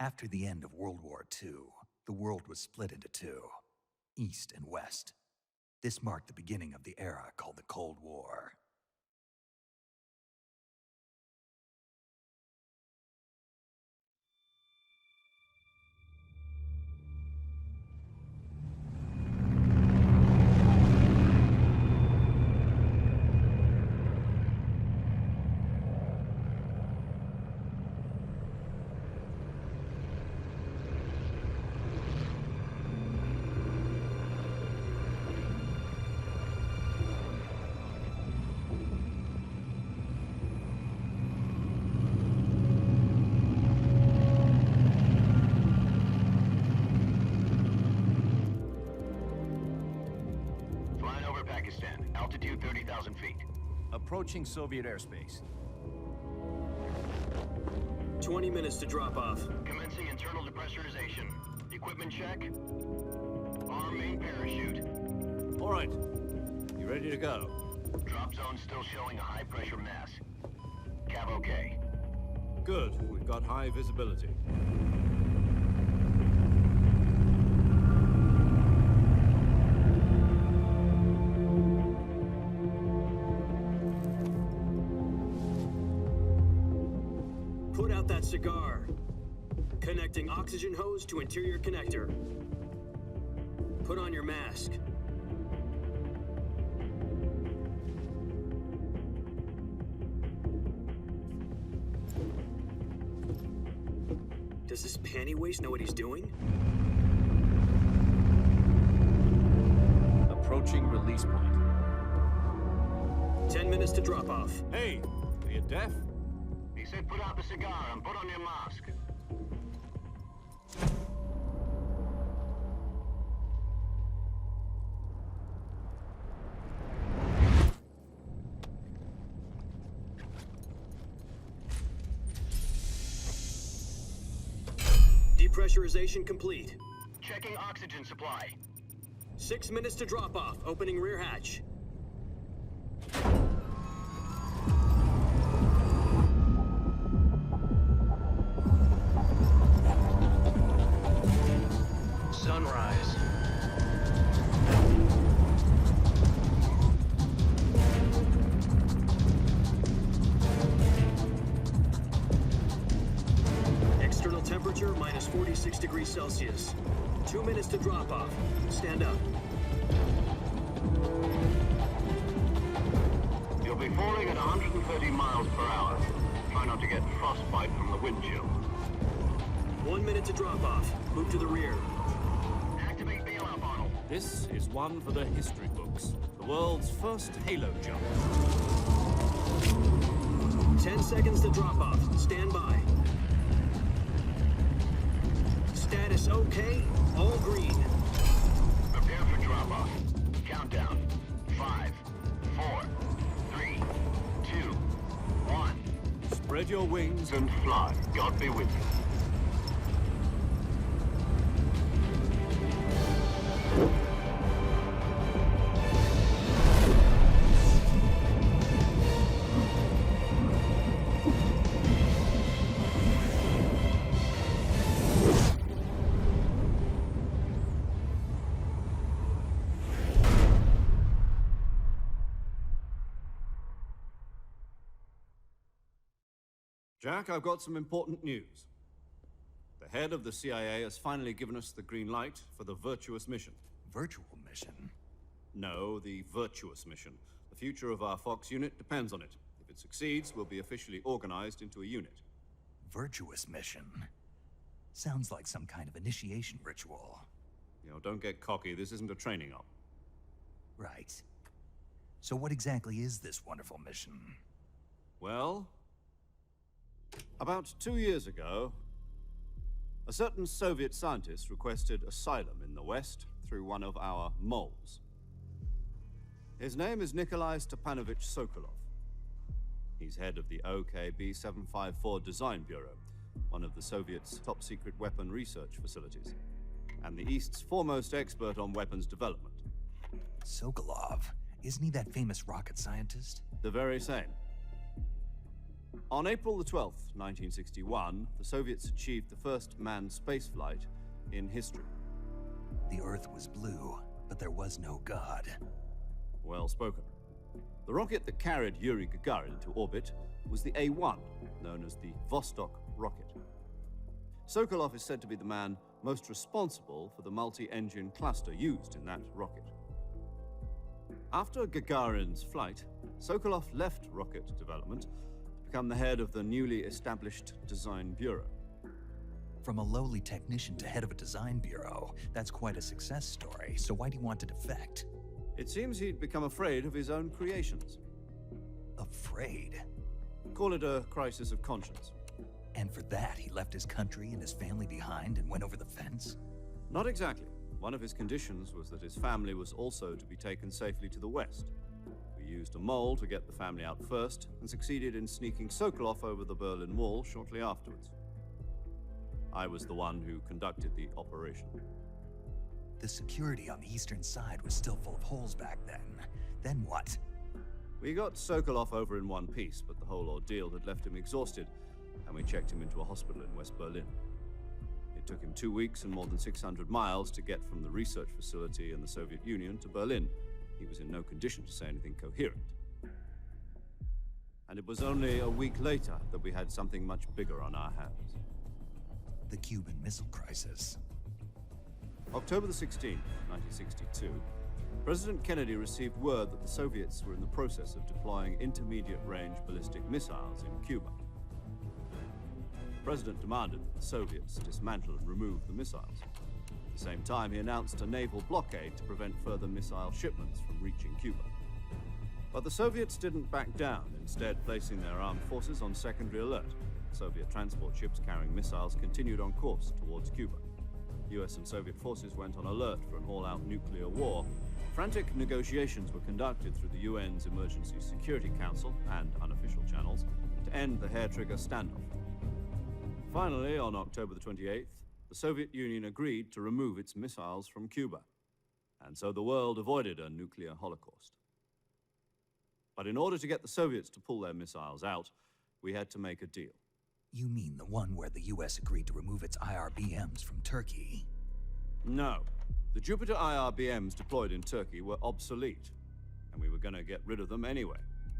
After the end of World War II, the world was split into two, East and West. This marked the beginning of the era called the Cold War. Altitude 30,000 feet. Approaching Soviet airspace. 20 minutes to drop off. Commencing internal depressurization. Equipment check. Arm main parachute. All right. You ready to go? Drop zone still showing a high pressure mass. Cav okay. Good. We've got high visibility. Put out that cigar. Connecting oxygen hose to interior connector. Put on your mask. Does this panty waste know what he's doing? Approaching release point. 10 minutes to drop off. Hey, are you deaf? He said put out the cigar and put on your mask. Depressurization complete. Checking oxygen supply. 6 minutes to drop off. Opening rear hatch. Sunrise. External temperature minus 46 degrees Celsius. 2 minutes to drop off. Stand up. You'll be falling at 130 miles per hour. Try not to get frostbite from the wind chill. 1 minute to drop off. Move to the rear. Activate bailout model. This is one for the history books. The world's first halo jump. 10 seconds to drop off. Stand by. Status okay. All green. Prepare for drop-off. Countdown. 5, 4, 3, 2, 1. Spread your wings And fly. God be with you. Jack, I've got some important news. The head of the CIA has finally given us the green light for the Virtuous mission. Virtual mission? No, the Virtuous mission. The future of our Fox unit depends on it. If it succeeds, we'll be officially organized into a unit. Virtuous mission? Sounds like some kind of initiation ritual. You know, don't get cocky. This isn't a training op. Right. So what exactly is this wonderful mission? Well, about 2 years ago, a certain Soviet scientist requested asylum in the West through one of our moles. His name is Nikolai Stepanovich Sokolov. He's head of the OKB 754 Design Bureau, one of the Soviets' top-secret weapon research facilities, and the East's foremost expert on weapons development. Sokolov? Isn't he that famous rocket scientist? The very same. On April the 12th, 1961, the Soviets achieved the first manned spaceflight in history. The Earth was blue, but there was no God. Well spoken. The rocket that carried Yuri Gagarin into orbit was the A-1, known as the Vostok rocket. Sokolov is said to be the man most responsible for the multi-engine cluster used in that rocket. After Gagarin's flight, Sokolov left rocket development to become the head of the newly established Design Bureau. From a lowly technician to head of a design bureau, that's quite a success story, so why'd he want to defect? It seems he'd become afraid of his own creations. Afraid? Call it a crisis of conscience. And for that, he left his country and his family behind and went over the fence? Not exactly. One of his conditions was that his family was also to be taken safely to the west. We used a mole to get the family out first and succeeded in sneaking Sokolov over the Berlin Wall shortly afterwards. I was the one who conducted the operation. The security on the eastern side was still full of holes back then. Then what? We got Sokolov over in one piece, but the whole ordeal had left him exhausted, and we checked him into a hospital in West Berlin. It took him 2 weeks and more than 600 miles to get from the research facility in the Soviet Union to Berlin. He was in no condition to say anything coherent. And it was only a week later that we had something much bigger on our hands. The Cuban Missile Crisis. October the 16th, 1962, President Kennedy received word that the Soviets were in the process of deploying intermediate-range ballistic missiles in Cuba. The President demanded that the Soviets dismantle and remove the missiles. At the same time, he announced a naval blockade to prevent further missile shipments from reaching Cuba. But the Soviets didn't back down, instead placing their armed forces on secondary alert. Soviet transport ships carrying missiles continued on course towards Cuba. US and Soviet forces went on alert for an all-out nuclear war. Frantic negotiations were conducted through the UN's Emergency Security Council and unofficial channels to end the hair-trigger standoff. Finally, on October the 28th, the Soviet Union agreed to remove its missiles from Cuba, and so the world avoided a nuclear holocaust. But in order to get the Soviets to pull their missiles out, we had to make a deal. You mean the one where the US agreed to remove its IRBMs from Turkey? No. The Jupiter IRBMs deployed in Turkey were obsolete, and we were going to get rid of them anyway.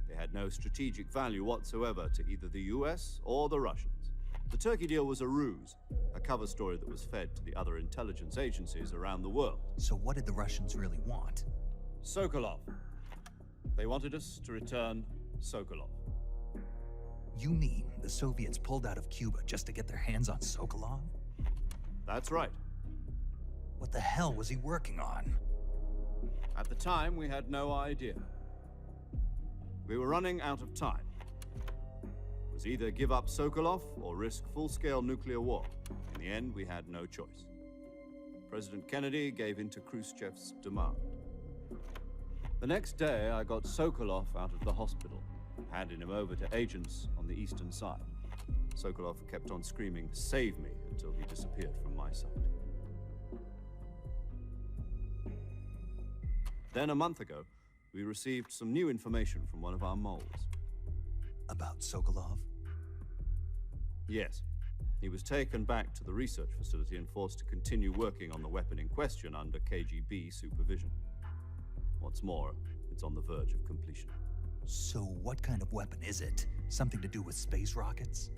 They had no strategic value whatsoever to either the US or the Russians. The Turkey deal was a ruse, a cover story that was fed to the other intelligence agencies around the world. So what did the Russians really want? Sokolov. They wanted us to return Sokolov. You mean the Soviets pulled out of Cuba just to get their hands on Sokolov? That's right. What the hell was he working on? At the time, we had no idea. We were running out of time. It was either give up Sokolov or risk full-scale nuclear war. In the end, we had no choice. President Kennedy gave in to Khrushchev's demand. The next day, I got Sokolov out of the hospital, handing him over to agents on the eastern side. Sokolov kept on screaming, "Save me," until he disappeared from my sight. Then a month ago, we received some new information from one of our moles. About Sokolov? Yes. He was taken back to the research facility and forced to continue working on the weapon in question under KGB supervision. What's more, it's on the verge of completion. So what kind of weapon is it? Something to do with space rockets?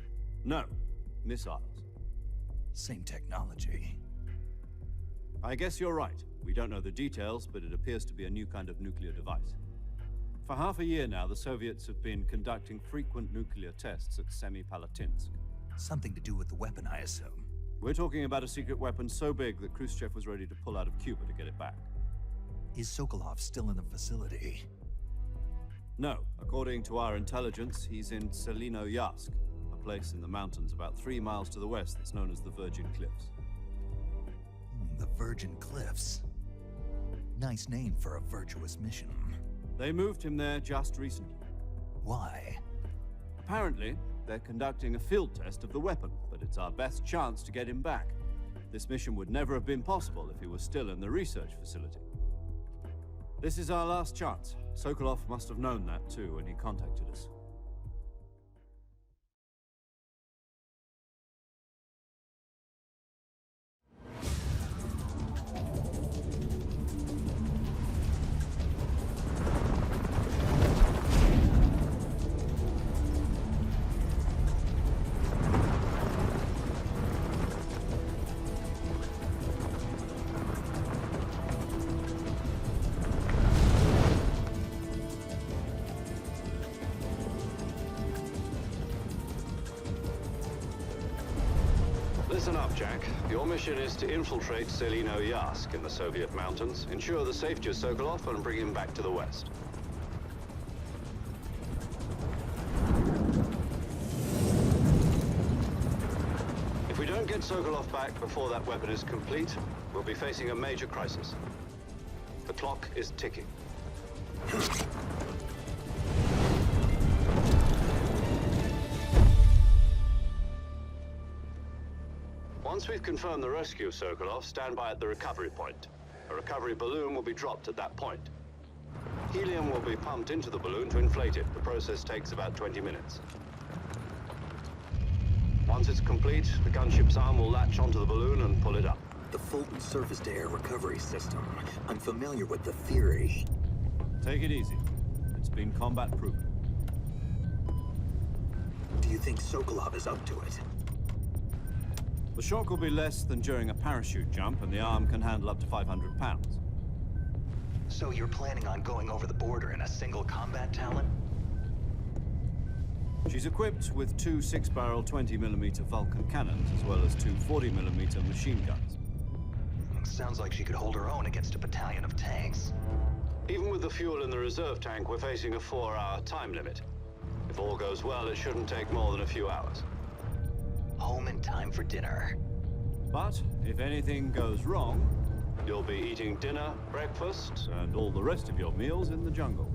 No, missiles. Same technology. I guess you're right. We don't know the details, but it appears to be a new kind of nuclear device. For half a year now, the Soviets have been conducting frequent nuclear tests at Semipalatinsk. Something to do with the weapon, I assume. We're talking about a secret weapon so big that Khrushchev was ready to pull out of Cuba to get it back. Is Sokolov still in the facility? No. According to our intelligence, he's in Selino-Yarsk, a place in the mountains about 3 miles to the west that's known as the Virgin Cliffs. The Virgin Cliffs. Nice name for a virtuous mission. They moved him there just recently. Why? Apparently, they're conducting a field test of the weapon, but it's our best chance to get him back. This mission would never have been possible if he was still in the research facility. This is our last chance. Sokolov must have known that too when he contacted us. Listen up, Jack. Your mission is to infiltrate Selino-Yask in the Soviet mountains, ensure the safety of Sokolov, and bring him back to the West. If we don't get Sokolov back before that weapon is complete, we'll be facing a major crisis. The clock is ticking. Once we've confirmed the rescue of Sokolov, stand by at the recovery point. A recovery balloon will be dropped at that point. Helium will be pumped into the balloon to inflate it. The process takes about 20 minutes. Once it's complete, the gunship's arm will latch onto the balloon and pull it up. The Fulton surface-to-air recovery system. I'm familiar with the theory. Take it easy. It's been combat-proven. Do you think Sokolov is up to it? The shock will be less than during a parachute jump, and the arm can handle up to 500 pounds. So you're planning on going over the border in a single combat Talon? She's equipped with two 6-barrel 20mm Vulcan cannons, as well as two 40mm machine guns. Sounds like she could hold her own against a battalion of tanks. Even with the fuel in the reserve tank, we're facing a 4-hour time limit. If all goes well, it shouldn't take more than a few hours. Home in time for dinner. But if anything goes wrong, you'll be eating dinner, breakfast, and all the rest of your meals in the jungle.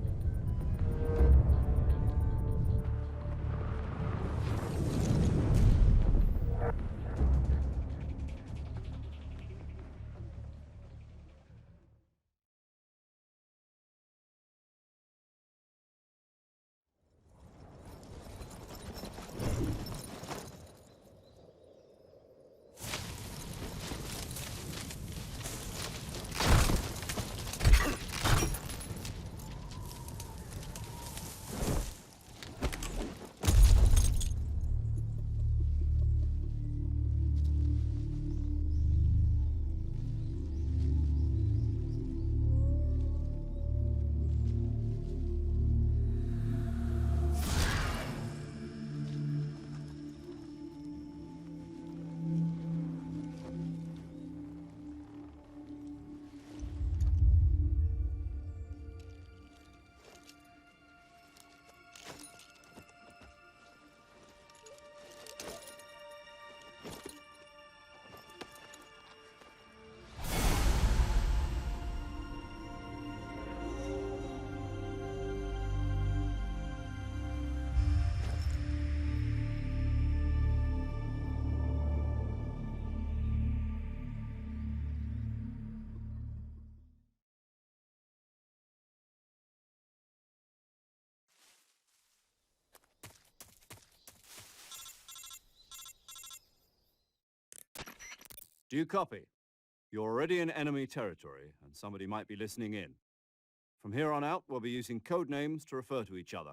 Do you copy? You're already in enemy territory, and somebody might be listening in. From here on out, we'll be using code names to refer to each other.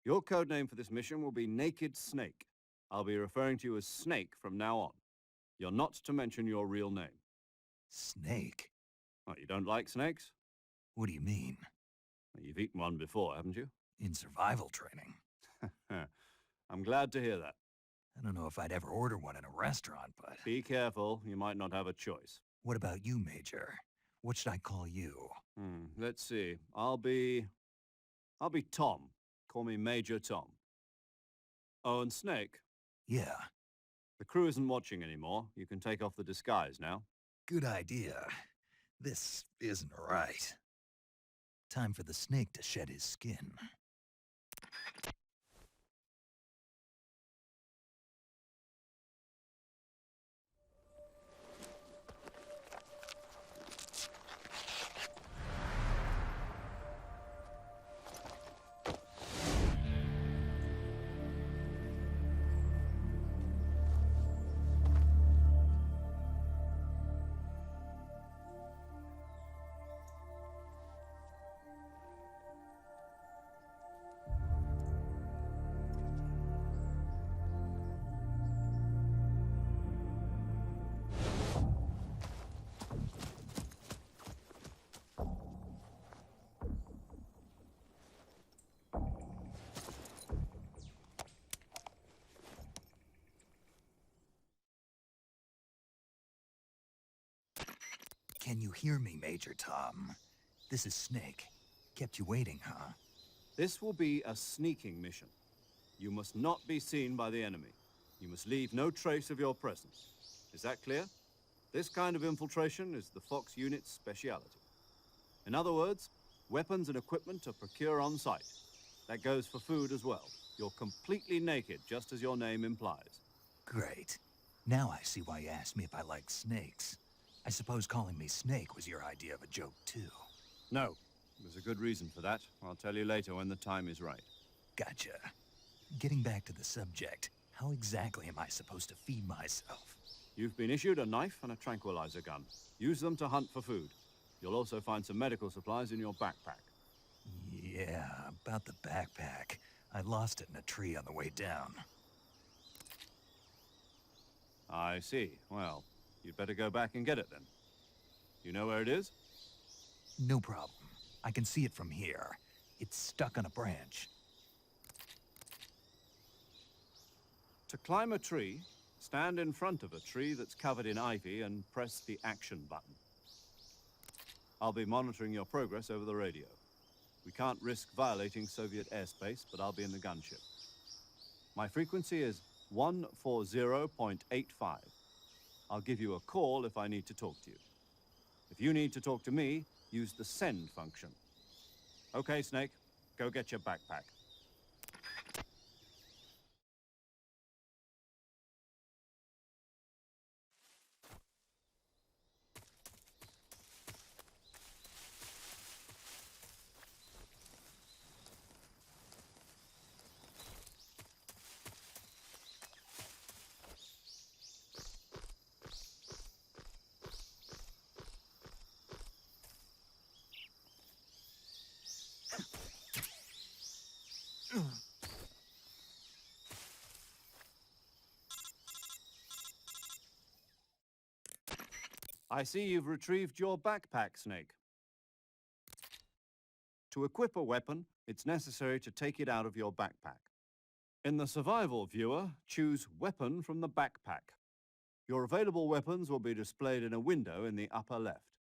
Your code name for this mission will be Naked Snake. I'll be referring to you as Snake from now on. You're not to mention your real name. Snake? Oh, you don't like snakes? What do you mean? Well, you've eaten one before, haven't you? In survival training. I'm glad to hear that. I don't know if I'd ever order one in a restaurant, but... Be careful, you might not have a choice. What about you, Major? What should I call you? Let's see. I'll be Tom. Call me Major Tom. Oh, and Snake? Yeah. The crew isn't watching anymore. You can take off the disguise now. Good idea. This isn't right. Time for the snake to shed his skin. Can you hear me, Major Tom? This is Snake. Kept you waiting, huh? This will be a sneaking mission. You must not be seen by the enemy. You must leave no trace of your presence. Is that clear? This kind of infiltration is the Fox unit's speciality. In other words, weapons and equipment are procured on site. That goes for food as well. You're completely naked, just as your name implies. Great. Now I see why you asked me if I like snakes. I suppose calling me Snake was your idea of a joke, too. No, there's a good reason for that. I'll tell you later when the time is right. Gotcha. Getting back to the subject, how exactly am I supposed to feed myself? You've been issued a knife and a tranquilizer gun. Use them to hunt for food. You'll also find some medical supplies in your backpack. Yeah, about the backpack. I lost it in a tree on the way down. I see. Well, you'd better go back and get it then. You know where it is? No problem. I can see it from here. It's stuck on a branch. To climb a tree, stand in front of a tree that's covered in ivy and press the action button. I'll be monitoring your progress over the radio. We can't risk violating Soviet airspace, but I'll be in the gunship. My frequency is 140.85. I'll give you a call if I need to talk to you. If you need to talk to me, use the send function. Okay, Snake, go get your backpack. I see you've retrieved your backpack, Snake. To equip a weapon, it's necessary to take it out of your backpack. In the survival viewer, choose Weapon from the backpack. Your available weapons will be displayed in a window in the upper left.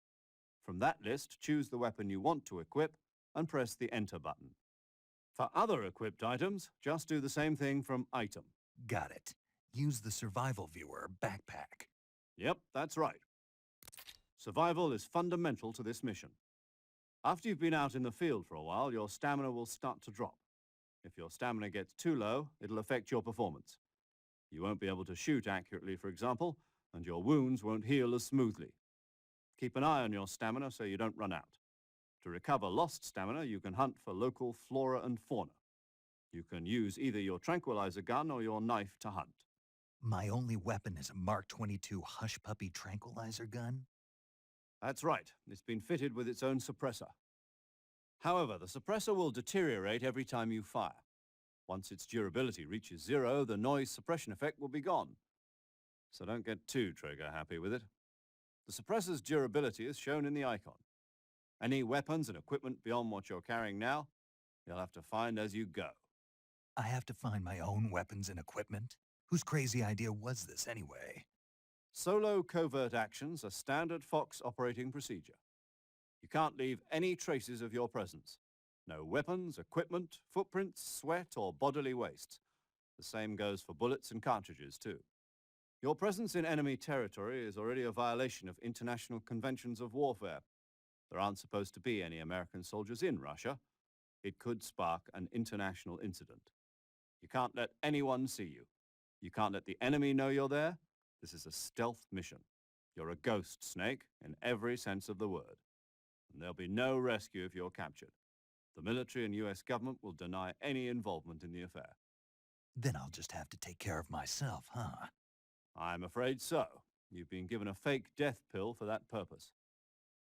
From that list, choose the weapon you want to equip and press the Enter button. For other equipped items, just do the same thing from Item. Got it. Use the survival viewer backpack. Yep, that's right. Survival is fundamental to this mission. After you've been out in the field for a while, your stamina will start to drop. If your stamina gets too low, it'll affect your performance. You won't be able to shoot accurately, for example, and your wounds won't heal as smoothly. Keep an eye on your stamina so you don't run out. To recover lost stamina, you can hunt for local flora and fauna. You can use either your tranquilizer gun or your knife to hunt. My only weapon is a Mark 22 Hush Puppy tranquilizer gun? That's right. It's been fitted with its own suppressor. However, the suppressor will deteriorate every time you fire. Once its durability reaches 0, the noise suppression effect will be gone. So don't get too trigger-happy with it. The suppressor's durability is shown in the icon. Any weapons and equipment beyond what you're carrying now, you'll have to find as you go. I have to find my own weapons and equipment? Whose crazy idea was this anyway? Solo covert actions are standard Fox operating procedure. You can't leave any traces of your presence. No weapons, equipment, footprints, sweat, or bodily waste. The same goes for bullets and cartridges, too. Your presence in enemy territory is already a violation of international conventions of warfare. There aren't supposed to be any American soldiers in Russia. It could spark an international incident. You can't let anyone see you. You can't let the enemy know you're there. This is a stealth mission. You're a ghost, Snake, in every sense of the word. And there'll be no rescue if you're captured. The military and US government will deny any involvement in the affair. Then I'll just have to take care of myself, huh? I'm afraid so. You've been given a fake death pill for that purpose.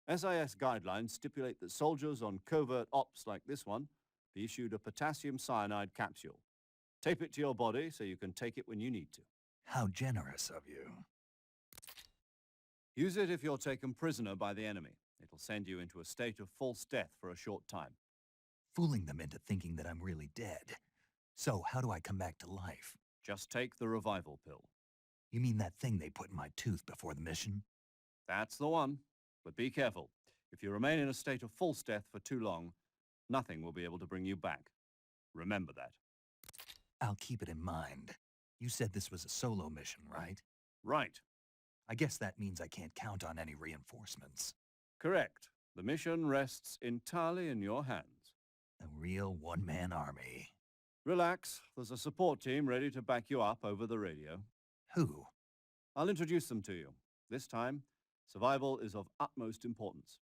SIS guidelines stipulate that soldiers on covert ops like this one be issued a potassium cyanide capsule. Tape it to your body so you can take it when you need to. How generous of you. Use it if you're taken prisoner by the enemy. It'll send you into a state of false death for a short time. Fooling them into thinking that I'm really dead. So how do I come back to life? Just take the revival pill. You mean that thing they put in my tooth before the mission? That's the one. But be careful. If you remain in a state of false death for too long, nothing will be able to bring you back. Remember that. I'll keep it in mind. You said this was a solo mission, right? Right. I guess that means I can't count on any reinforcements. Correct. The mission rests entirely in your hands. A real one-man army. Relax. There's a support team ready to back you up over the radio. Who? I'll introduce them to you. This time, survival is of utmost importance.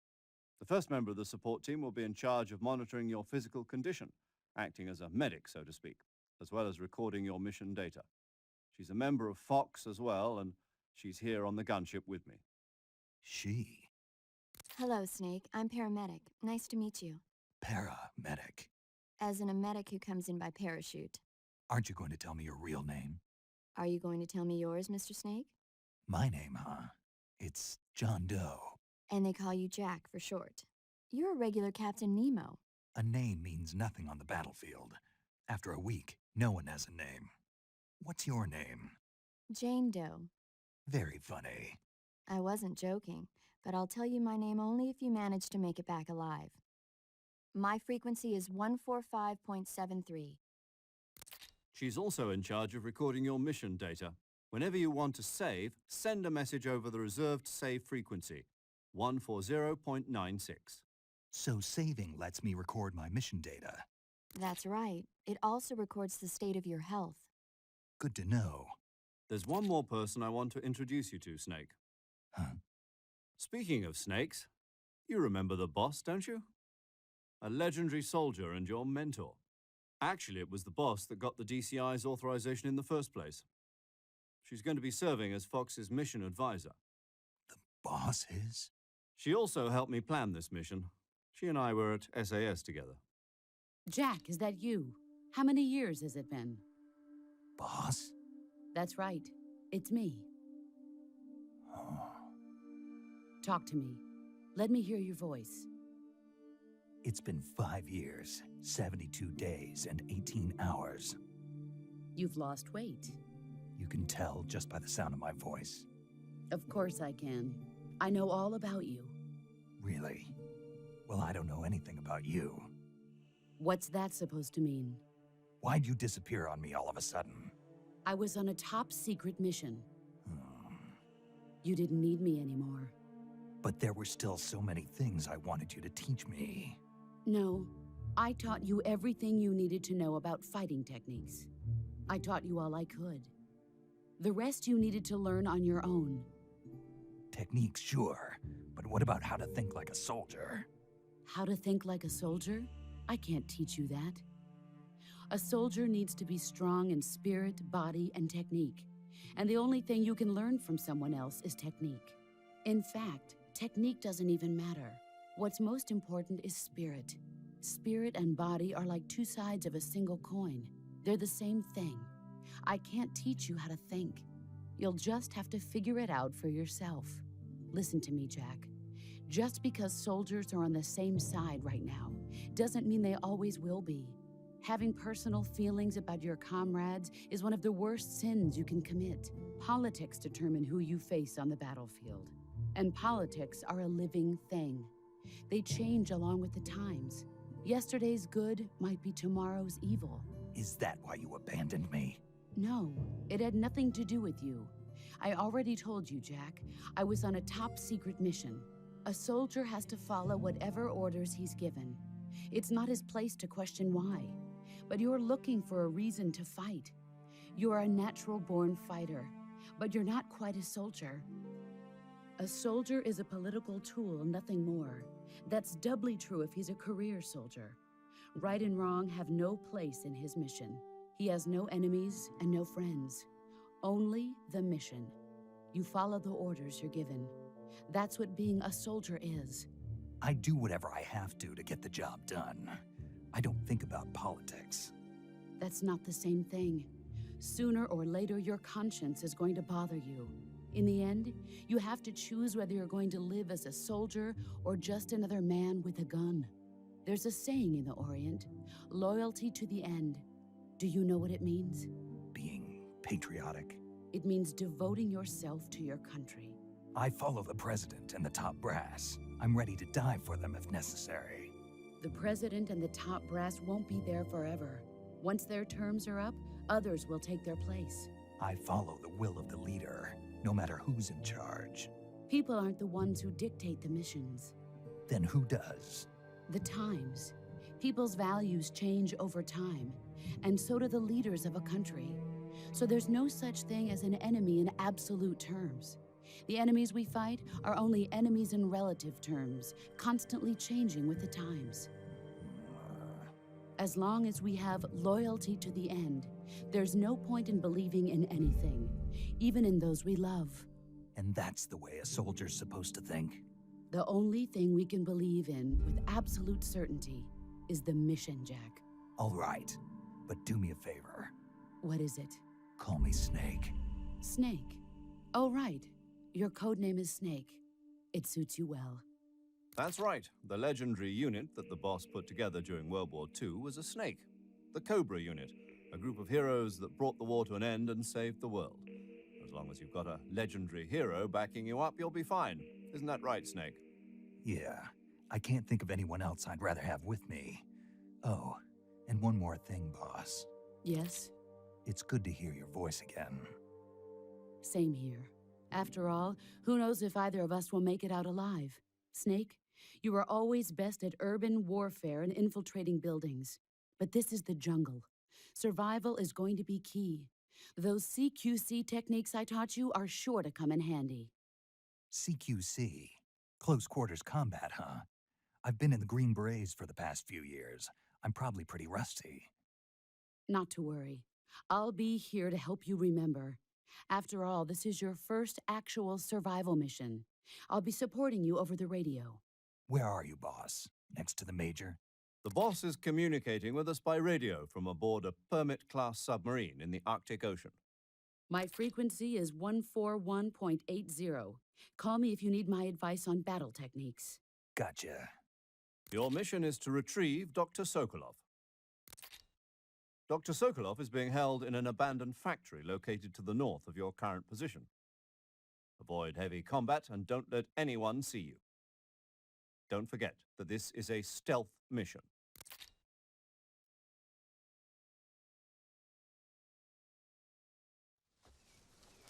The first member of the support team will be in charge of monitoring your physical condition, acting as a medic, so to speak, as well as recording your mission data. She's a member of Fox as well, and she's here on the gunship with me. She. Hello, Snake. I'm paramedic. Nice to meet you. Paramedic. As in a medic who comes in by parachute. Aren't you going to tell me your real name? Are you going to tell me yours, Mr. Snake? My name, huh? It's John Doe. And they call you Jack for short. You're a regular Captain Nemo. A name means nothing on the battlefield. After a week, no one has a name. What's your name? Jane Doe. Very funny. I wasn't joking, but I'll tell you my name only if you manage to make it back alive. My frequency is 145.73. She's also in charge of recording your mission data. Whenever you want to save, send a message over the reserved save frequency, 140.96. So saving lets me record my mission data. That's right. It also records the state of your health. Good to know. There's one more person I want to introduce you to, Snake. Huh? Speaking of snakes, you remember the boss, don't you? A legendary soldier and your mentor. Actually, it was the boss that got the DCI's authorization in the first place. She's going to be serving as Fox's mission advisor. The boss is? She also helped me plan this mission. She and I were at SAS together. Jack, is that you? How many years has it been? Boss? That's right. It's me. Oh. Talk to me. Let me hear your voice. It's been 5 years, 72 days, and 18 hours. You've lost weight. You can tell just by the sound of my voice. Of course I can. I know all about you. Really? Well, I don't know anything about you. What's that supposed to mean? Why'd you disappear on me all of a sudden? I was on a top-secret mission. Hmm. You didn't need me anymore. But there were still so many things I wanted you to teach me. No, I taught you everything you needed to know about fighting techniques. I taught you all I could. The rest you needed to learn on your own. Techniques, sure. But what about how to think like a soldier? How to think like a soldier? I can't teach you that. A soldier needs to be strong in spirit, body, and technique. And the only thing you can learn from someone else is technique. In fact, technique doesn't even matter. What's most important is spirit. Spirit and body are like two sides of a single coin. They're the same thing. I can't teach you how to think. You'll just have to figure it out for yourself. Listen to me, Jack. Just because soldiers are on the same side right now doesn't mean they always will be. Having personal feelings about your comrades is one of the worst sins you can commit. Politics determine who you face on the battlefield. And politics are a living thing. They change along with the times. Yesterday's good might be tomorrow's evil. Is that why you abandoned me? No, it had nothing to do with you. I already told you, Jack. I was on a top-secret mission. A soldier has to follow whatever orders he's given. It's not his place to question why. But you're looking for a reason to fight. You're a natural-born fighter, but you're not quite a soldier. A soldier is a political tool, nothing more. That's doubly true if he's a career soldier. Right and wrong have no place in his mission. He has no enemies and no friends. Only the mission. You follow the orders you're given. That's what being a soldier is. I do whatever I have to get the job done. I don't think about politics. That's not the same thing. Sooner or later, your conscience is going to bother you. In the end, you have to choose whether you're going to live as a soldier or just another man with a gun. There's a saying in the Orient, loyalty to the end. Do you know what it means? Being patriotic. It means devoting yourself to your country. I follow the president and the top brass. I'm ready to die for them if necessary. The president and the top brass won't be there forever. Once their terms are up, others will take their place. I follow the will of the leader, no matter who's in charge. People aren't the ones who dictate the missions. Then who does? The times. People's values change over time, and so do the leaders of a country. So there's no such thing as an enemy in absolute terms. The enemies we fight are only enemies in relative terms, constantly changing with the times. As long as we have loyalty to the end, there's no point in believing in anything, even in those we love. And that's the way a soldier's supposed to think? The only thing we can believe in with absolute certainty is the mission, Jack. All right, but do me a favor. What is it? Call me Snake. Snake. Oh, right. Your codename is Snake. It suits you well. That's right. The legendary unit that the boss put together during World War II was a snake. The Cobra unit, a group of heroes that brought the war to an end and saved the world. As long as you've got a legendary hero backing you up, you'll be fine. Isn't that right, Snake? Yeah, I can't think of anyone else I'd rather have with me. Oh, and one more thing, boss. Yes? It's good to hear your voice again. Same here. After all, who knows if either of us will make it out alive? Snake, you are always best at urban warfare and infiltrating buildings. But this is the jungle. Survival is going to be key. Those CQC techniques I taught you are sure to come in handy. CQC? Close quarters combat, huh? I've been in the Green Berets for the past few years. I'm probably pretty rusty. Not to worry. I'll be here to help you remember. After all, this is your first actual survival mission. I'll be supporting you over the radio. Where are you, boss? Next to the Major? The boss is communicating with us by radio from aboard a Permit-class submarine in the Arctic Ocean. My frequency is 141.80. Call me if you need my advice on battle techniques. Gotcha. Your mission is to retrieve Dr. Sokolov. Dr. Sokolov is being held in an abandoned factory located to the north of your current position. Avoid heavy combat and don't let anyone see you. Don't forget that this is a stealth mission.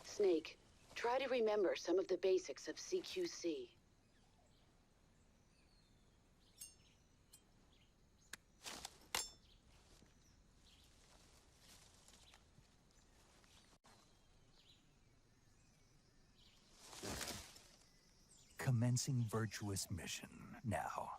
Snake, try to remember some of the basics of CQC. Commencing Virtuous mission now.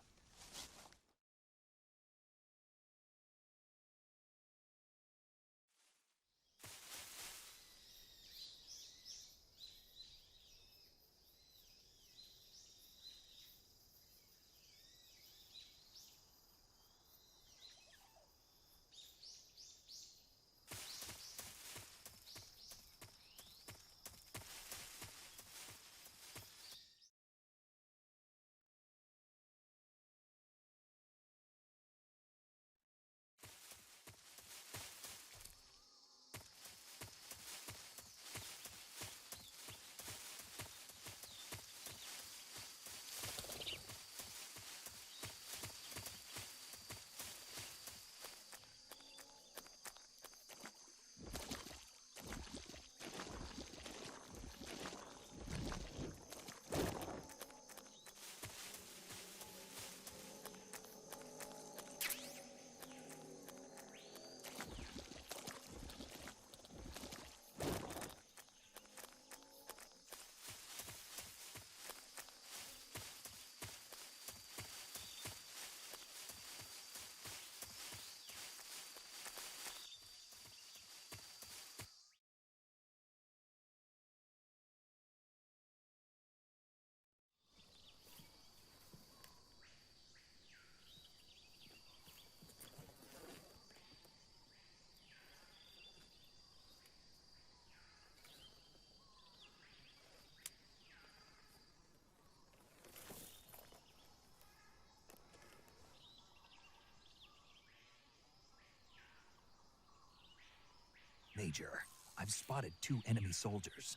Major, I've spotted 2 enemy soldiers.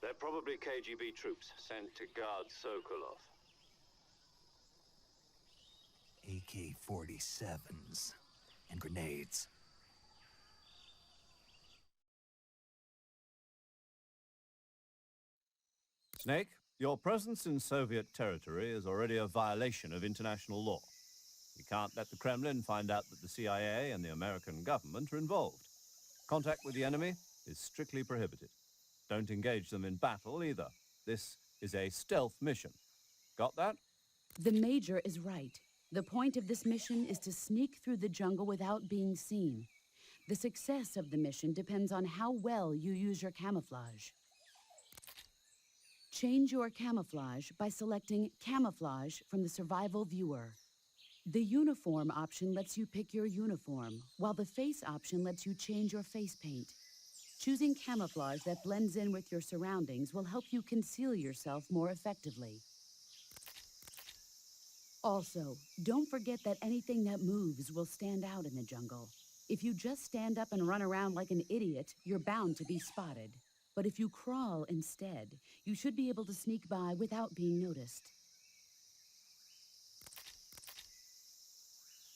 They're probably KGB troops sent to guard Sokolov. AK-47s and grenades. Snake, your presence in Soviet territory is already a violation of international law. We can't let the Kremlin find out that the CIA and the American government are involved. Contact with the enemy is strictly prohibited. Don't engage them in battle either. This is a stealth mission. Got that? The Major is right. The point of this mission is to sneak through the jungle without being seen. The success of the mission depends on how well you use your camouflage. Change your camouflage by selecting Camouflage from the Survival Viewer. The Uniform option lets you pick your uniform, while the Face option lets you change your face paint. Choosing camouflage that blends in with your surroundings will help you conceal yourself more effectively. Also, don't forget that anything that moves will stand out in the jungle. If you just stand up and run around like an idiot, you're bound to be spotted. But if you crawl instead, you should be able to sneak by without being noticed.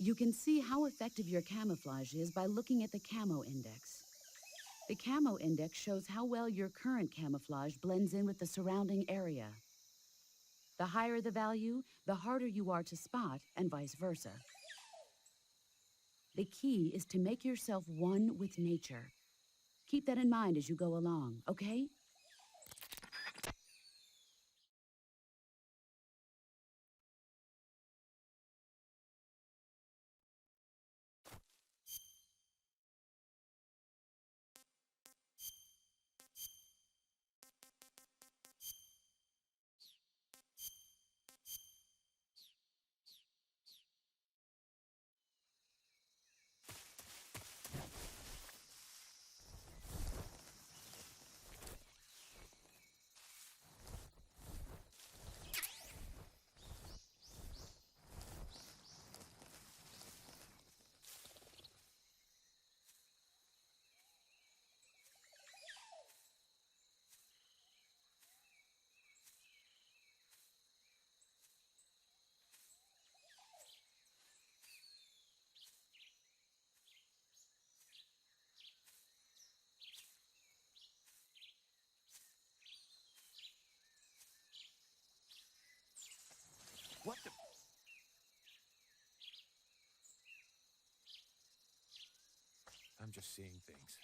You can see how effective your camouflage is by looking at the Camo Index. The Camo Index shows how well your current camouflage blends in with the surrounding area. The higher the value, the harder you are to spot, and vice versa. The key is to make yourself one with nature. Keep that in mind as you go along, okay? What the... I'm just seeing things.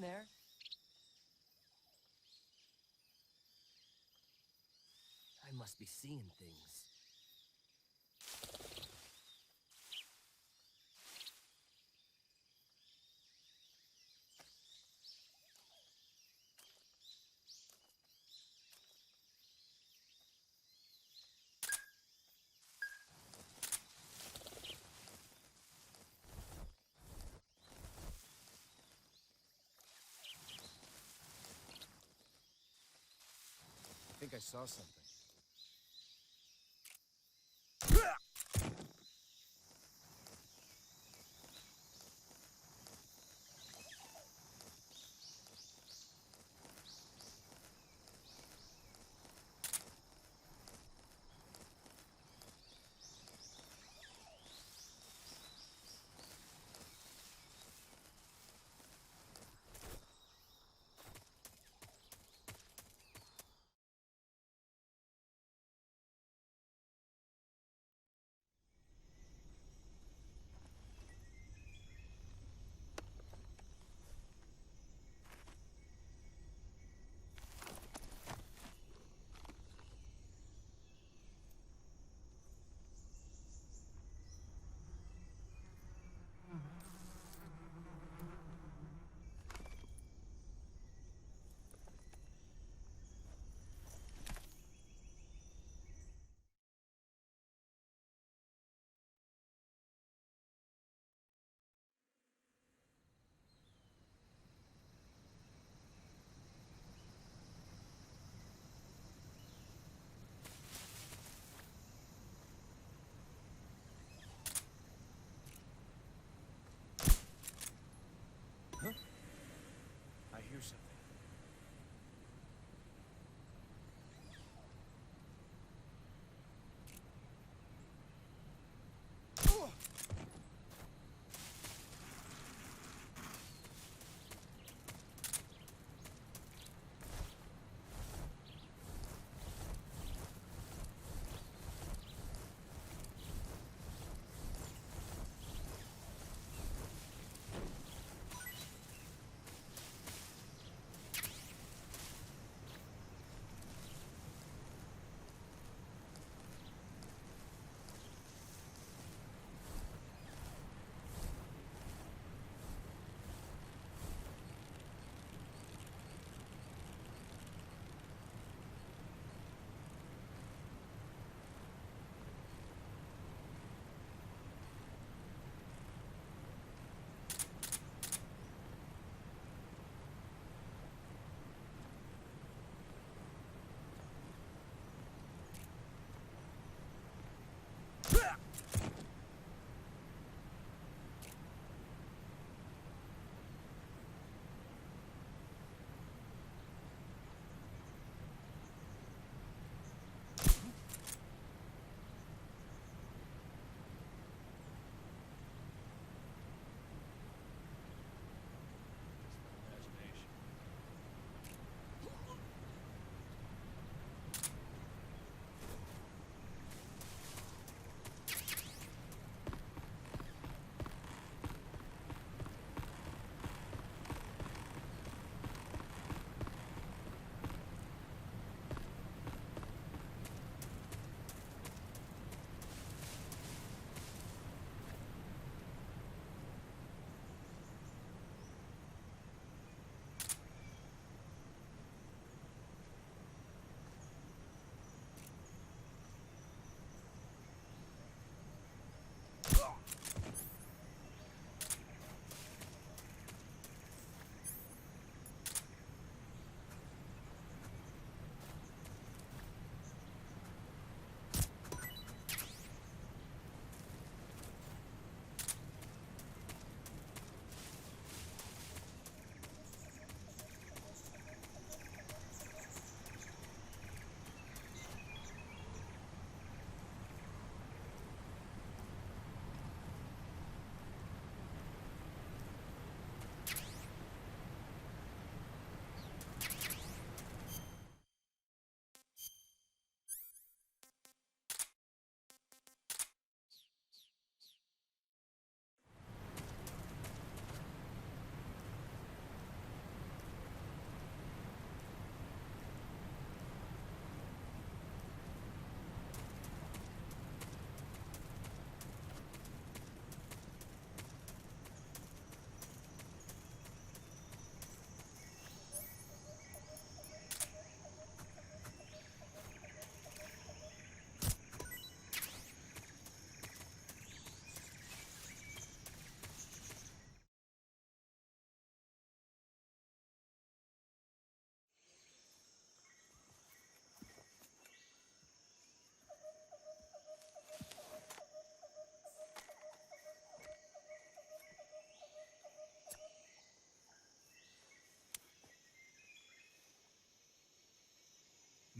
there. I must be seeing things. I think I saw something.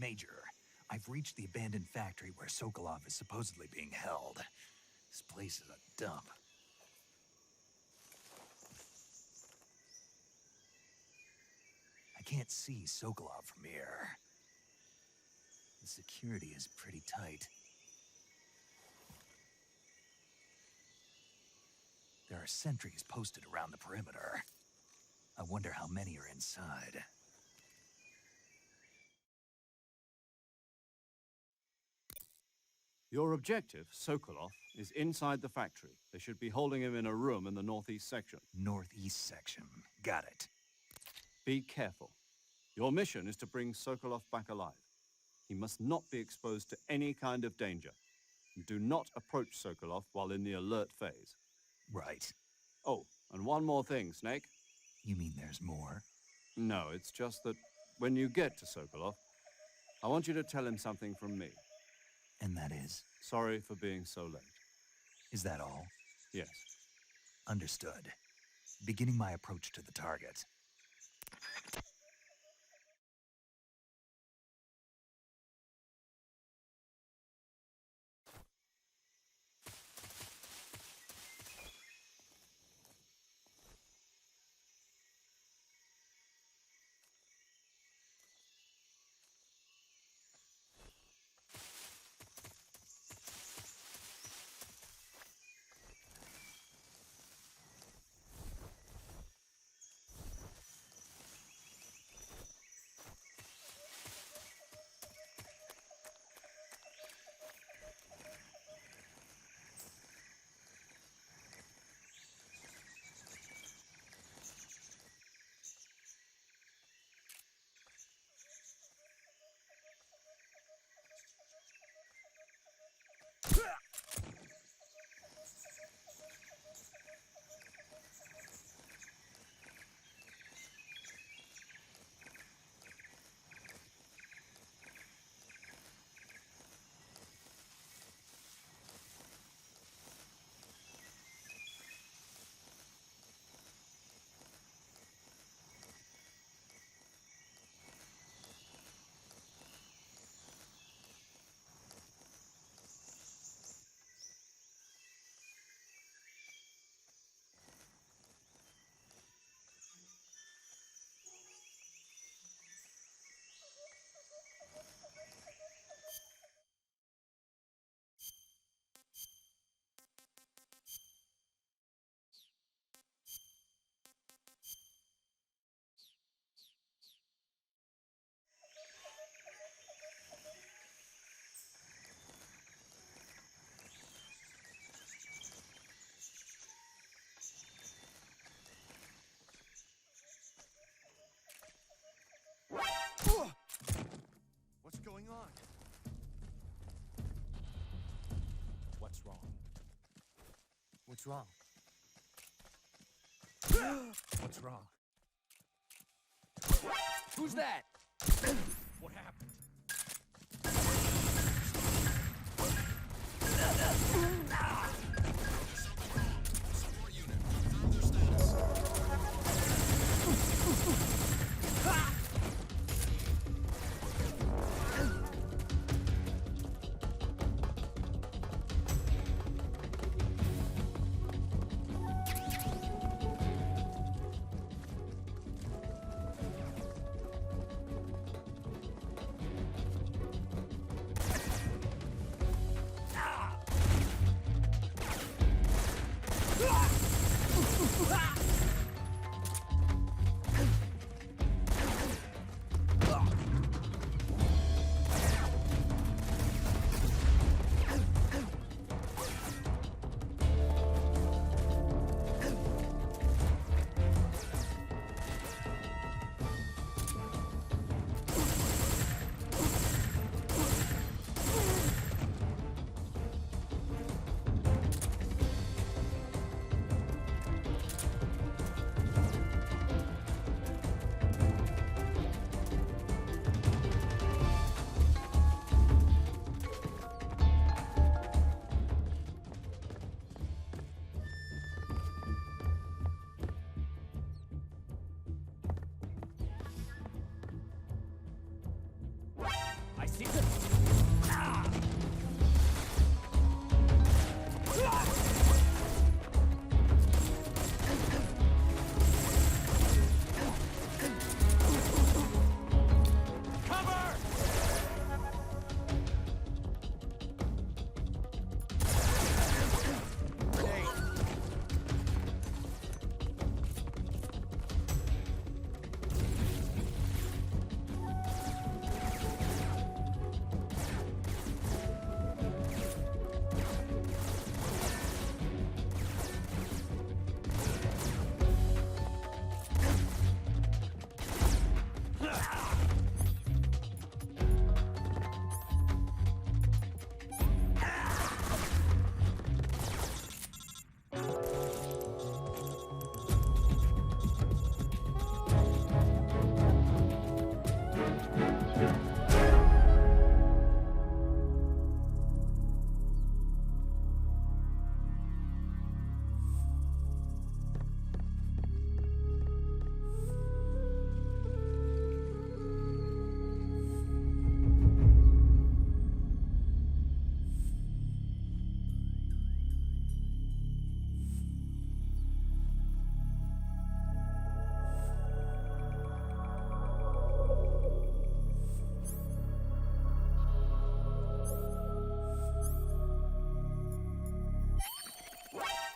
Major, I've reached the abandoned factory where Sokolov is supposedly being held. This place is a dump. I can't see Sokolov from here. The security is pretty tight. There are sentries posted around the perimeter. I wonder how many are inside. Your objective, Sokolov, is inside the factory. They should be holding him in a room in the northeast section. Northeast section. Got it. Be careful. Your mission is to bring Sokolov back alive. He must not be exposed to any kind of danger. Do not approach Sokolov while in the alert phase. Right. Oh, and one more thing, Snake. You mean there's more? No, it's just that when you get to Sokolov, I want you to tell him something from me. And that is? Sorry for being so late. Is that all? Yes. Understood. Beginning my approach to the target. What's going on? What's wrong? What's wrong? What's wrong? Who's that? What happened?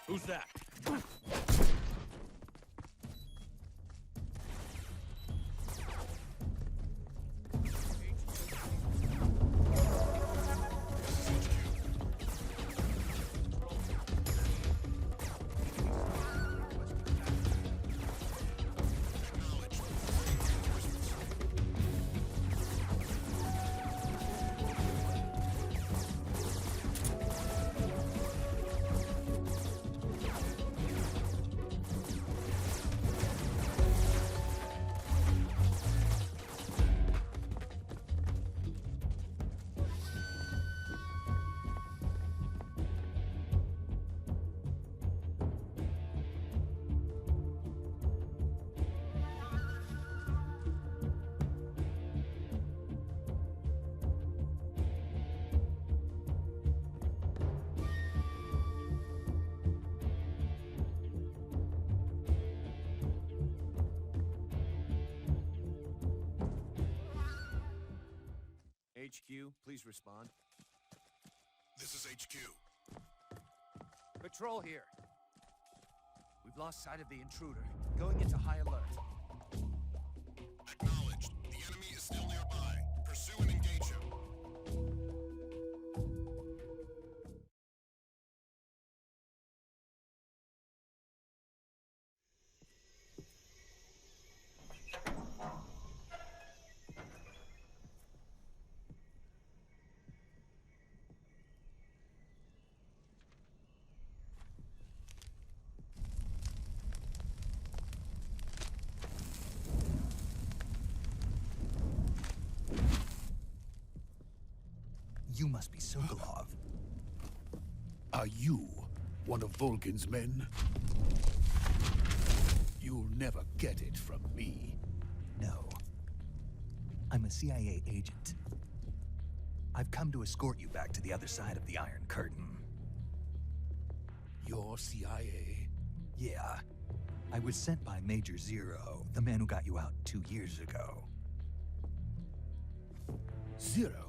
Who's that? HQ, please respond. This is HQ. Patrol here. We've lost sight of the intruder. Going into high alert. Acknowledged. The enemy is still nearby. Pursue and engage him. You must be Sokolov. Are you one of Volgin's men? You'll never get it from me. No. I'm a CIA agent. I've come to escort you back to the other side of the Iron Curtain. You're CIA? Yeah. I was sent by Major Zero, the man who got you out 2 years ago. Zero?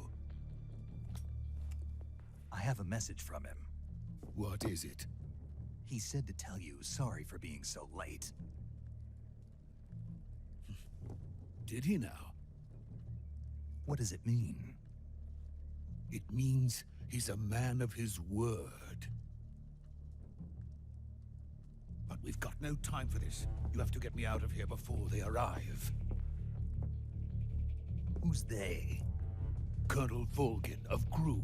I have a message from him. What is it? He said to tell you sorry for being so late. Did he now? What does it mean? It means he's a man of his word. But we've got no time for this. You have to get me out of here before they arrive. Who's they? Colonel Volgin of Gru.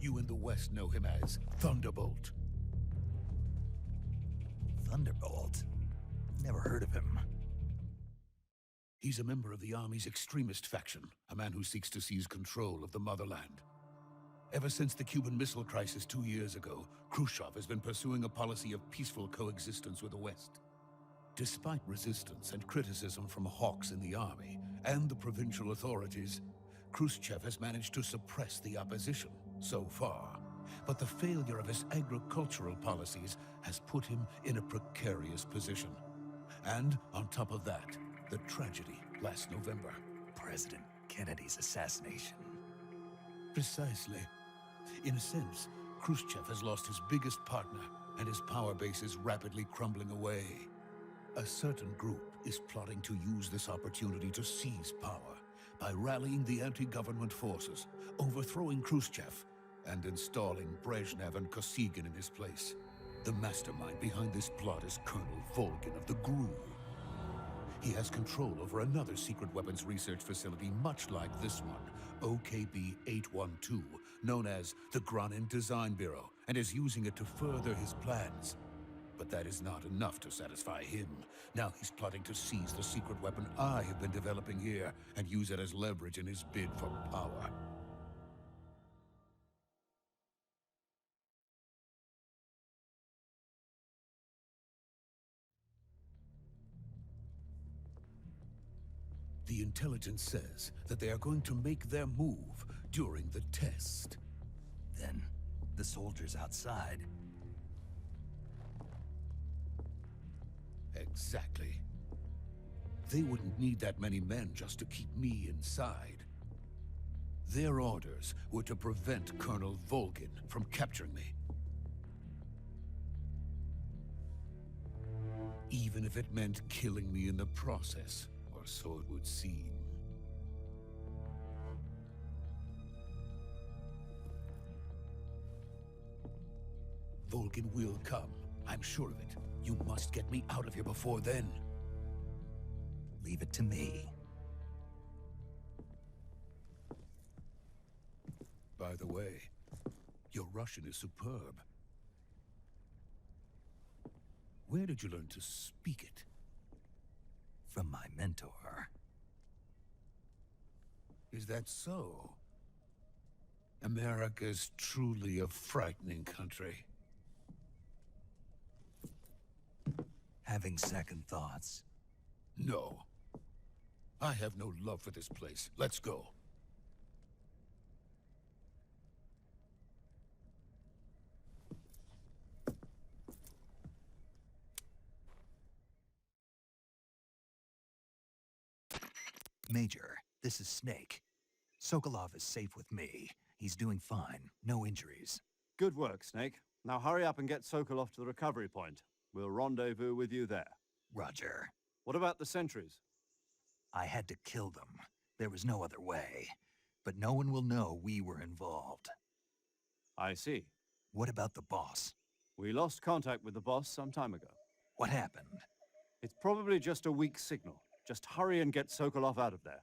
You in the West know him as Thunderbolt. Thunderbolt? Never heard of him. He's a member of the Army's extremist faction, a man who seeks to seize control of the motherland. Ever since the Cuban Missile Crisis 2 years ago, Khrushchev has been pursuing a policy of peaceful coexistence with the West. Despite resistance and criticism from hawks in the army and the provincial authorities, Khrushchev has managed to suppress the opposition so far. But the failure of his agricultural policies has put him in a precarious position. And on top of that, the tragedy last November. President Kennedy's assassination. Precisely. In a sense, Khrushchev has lost his biggest partner, and his power base is rapidly crumbling away. A certain group is plotting to use this opportunity to seize power by rallying the anti-government forces, overthrowing Khrushchev, and installing Brezhnev and Kosygin in his place. The mastermind behind this plot is Colonel Volgin of the GRU. He has control over another secret weapons research facility much like this one, OKB-812, known as the Granin Design Bureau, and is using it to further his plans. But that is not enough to satisfy him. Now he's plotting to seize the secret weapon I have been developing here and use it as leverage in his bid for power. The intelligence says that they are going to make their move during the test. Then, the soldiers outside. Exactly. They wouldn't need that many men just to keep me inside. Their orders were to prevent Colonel Volgin from capturing me. even if it meant killing me in the process, or so it would seem. Vulcan will come. I'm sure of it. You must get me out of here before then. Leave it to me. By the way, your Russian is superb. Where did you learn to speak it? From my mentor. Is that so? America's truly a frightening country. Having second thoughts. No. I have no love for this place. Let's go. Major, this is Snake. Sokolov is safe with me. He's doing fine. No injuries. Good work, Snake. Now hurry up and get Sokolov to the recovery point. We'll rendezvous with you there. Roger. What about the sentries? I had to kill them. There was no other way. But no one will know we were involved. I see. What about the boss? We lost contact with the boss some time ago. What happened? It's probably just a weak signal. Just hurry and get Sokolov out of there.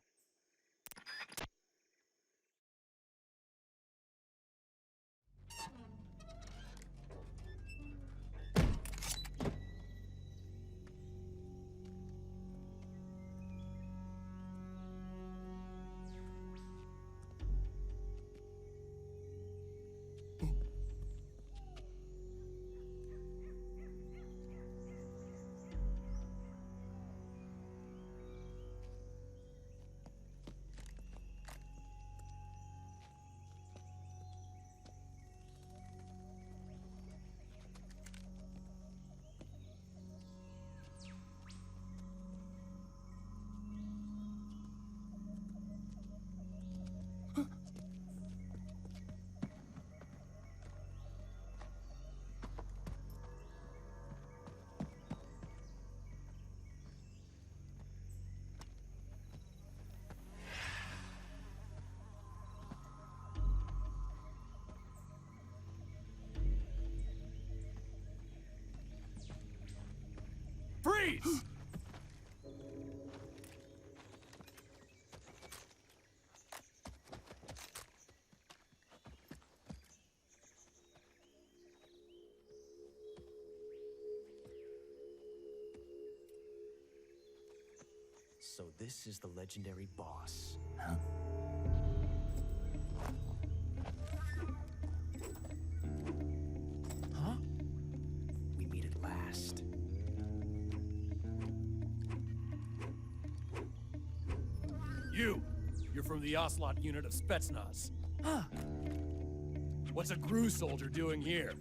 Freeze! So this is the legendary boss. Huh? Huh? We meet at last. You're from the Ocelot unit of Spetsnaz. Huh. What's a GRU soldier doing here?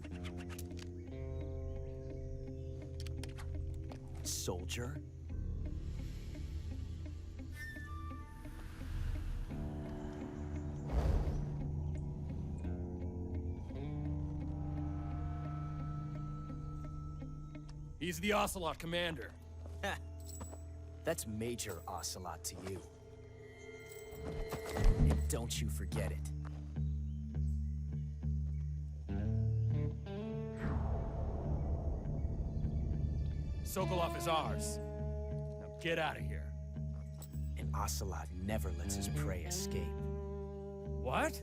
Soldier? He's the Ocelot commander. That's Major Ocelot to you. And don't you forget it. Sokolov is ours. Now get out of here. And Ocelot never lets his prey escape. What?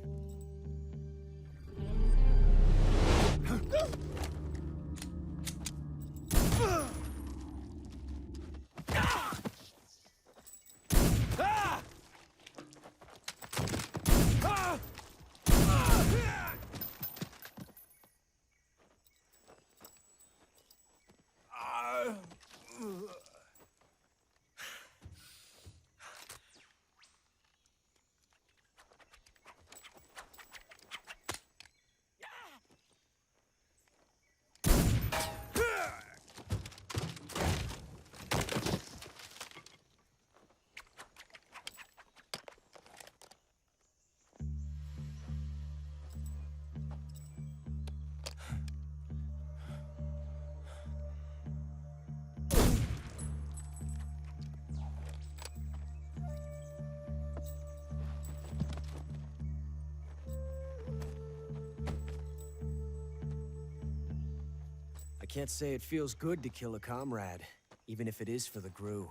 can't say it feels good to kill a comrade, even if it is for the Gru.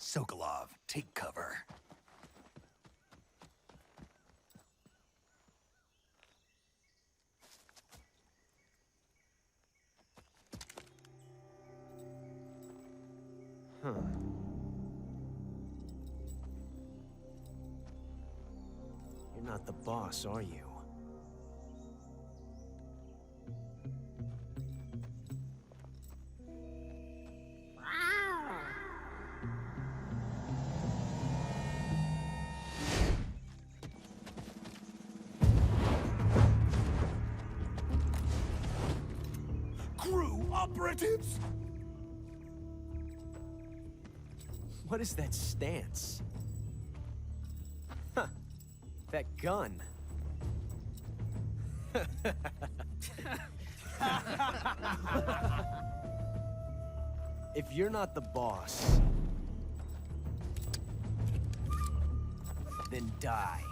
Sokolov, take cover. Huh. You're not the boss, are you? Crew operatives! What is that stance? Huh. That gun. If you're not the boss, then die.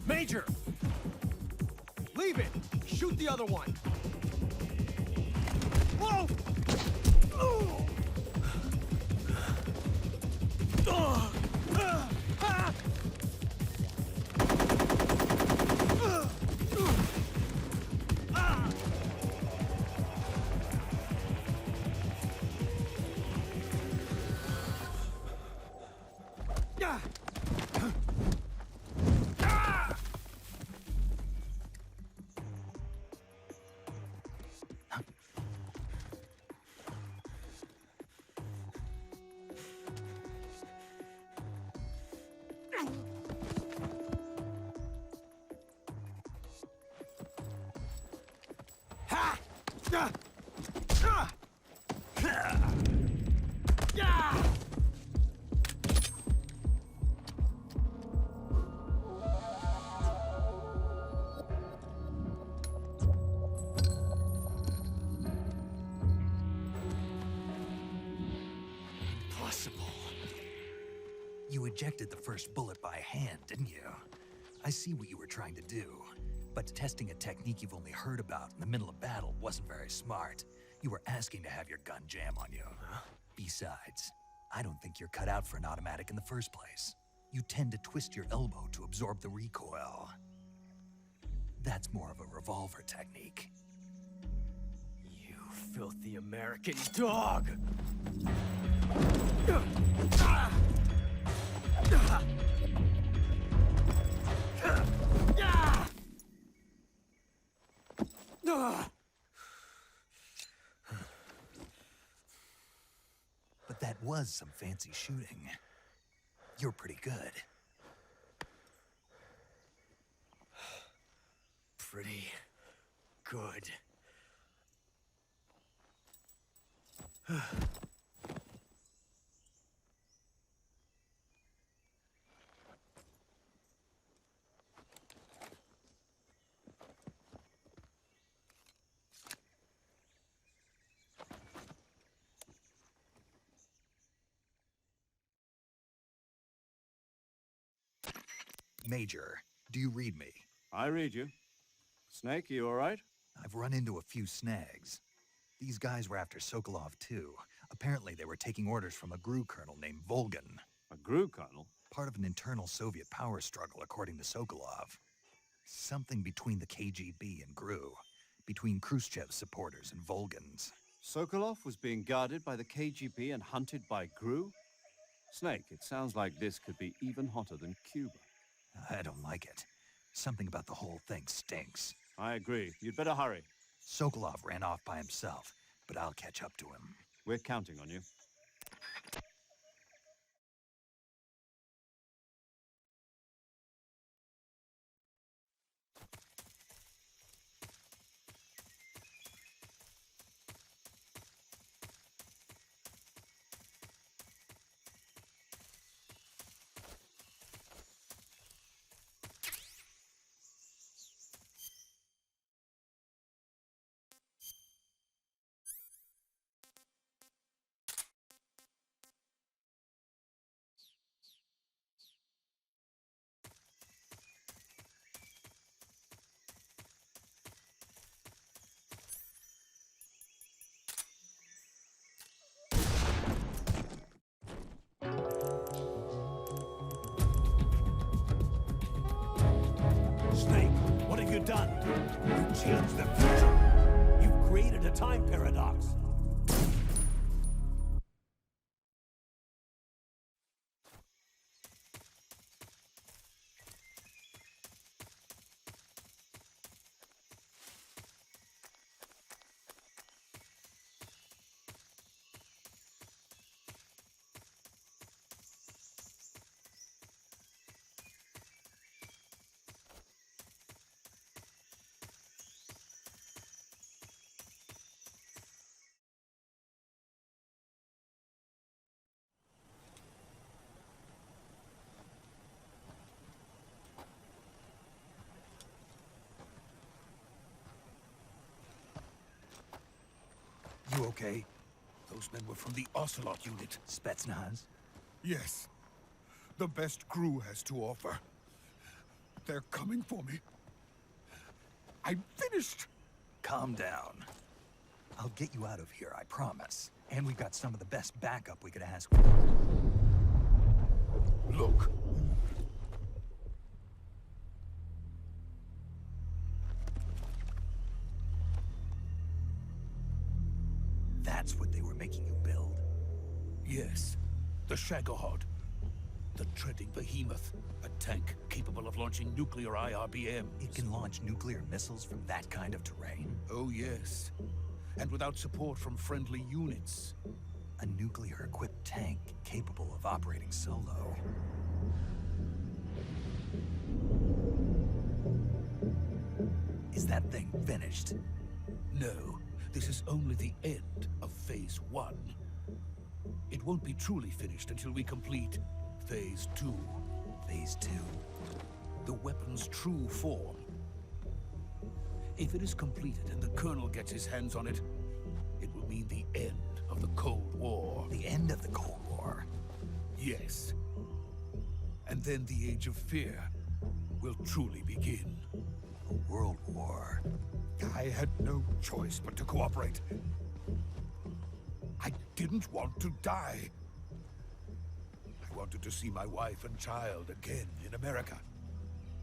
Major! Leave it! Shoot the other one! Whoa! Impossible. You ejected the first bullet by hand, didn't you? I see what you were trying to do, but testing a technique you've only heard about in the middle of battle wasn't very smart. You were asking to have your gun jam on you. Besides, I don't think you're cut out for an automatic in the first place. You tend to twist your elbow to absorb the recoil. That's more of a revolver technique. You filthy American dog! But that was some fancy shooting. You're pretty good. Pretty good. Major, do you read me? I read you. Snake, you all right? I've run into a few snags. These guys were after Sokolov too. Apparently they were taking orders from a GRU colonel named Volgan. A GRU colonel? Part of an internal Soviet power struggle, according to Sokolov. Something between the KGB and GRU. Between Khrushchev's supporters and Volgan's. Sokolov was being guarded by the KGB and hunted by GRU? Snake, it sounds like this could be even hotter than Cuba. I don't like it. Something about the whole thing stinks. I agree. You'd better hurry. Sokolov ran off by himself, but I'll catch up to him. We're counting on you. done. You changed the future. You've created a time paradox. You okay? Those men were from the Ocelot unit. Spetsnaz? Yes. The best crew has to offer. They're coming for me. I'm finished! Calm down. I'll get you out of here, I promise. And we've got some of the best backup we could ask for. Look. That's what they were making you build? Yes. The Shagohod. The treading behemoth. A tank capable of launching nuclear IRBMs. It can launch nuclear missiles from that kind of terrain? Oh, yes. And without support from friendly units. A nuclear-equipped tank capable of operating solo. Is that thing finished? No. This is only the end of Phase 1. It won't be truly finished until we complete Phase 2. Phase 2? The weapon's true form. If it is completed and the Colonel gets his hands on it, it will mean the end of the Cold War. The end of the Cold War? Yes. And then the Age of Fear will truly begin. A world war? I had no choice but to cooperate. I didn't want to die. I wanted to see my wife and child again in America.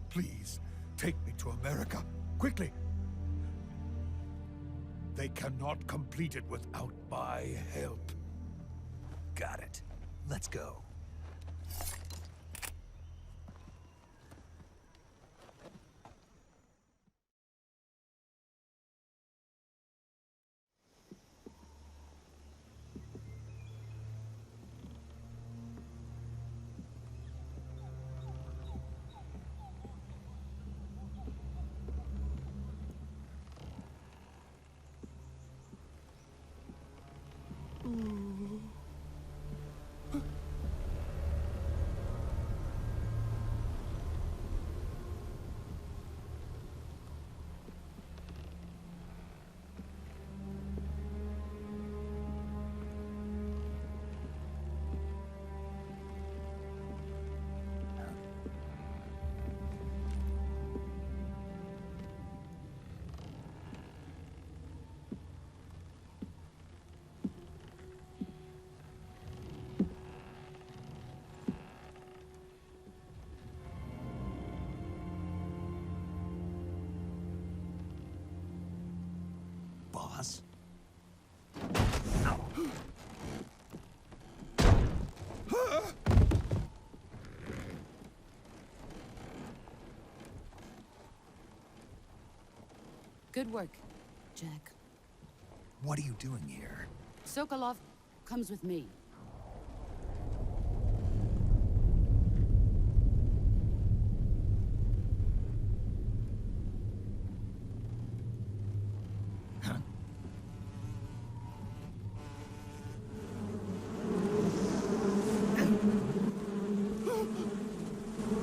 Please, take me to America, quickly. They cannot complete it without my help. Got it. Let's go. Boss? Good work, Jack. What are you doing here? Sokolov comes with me.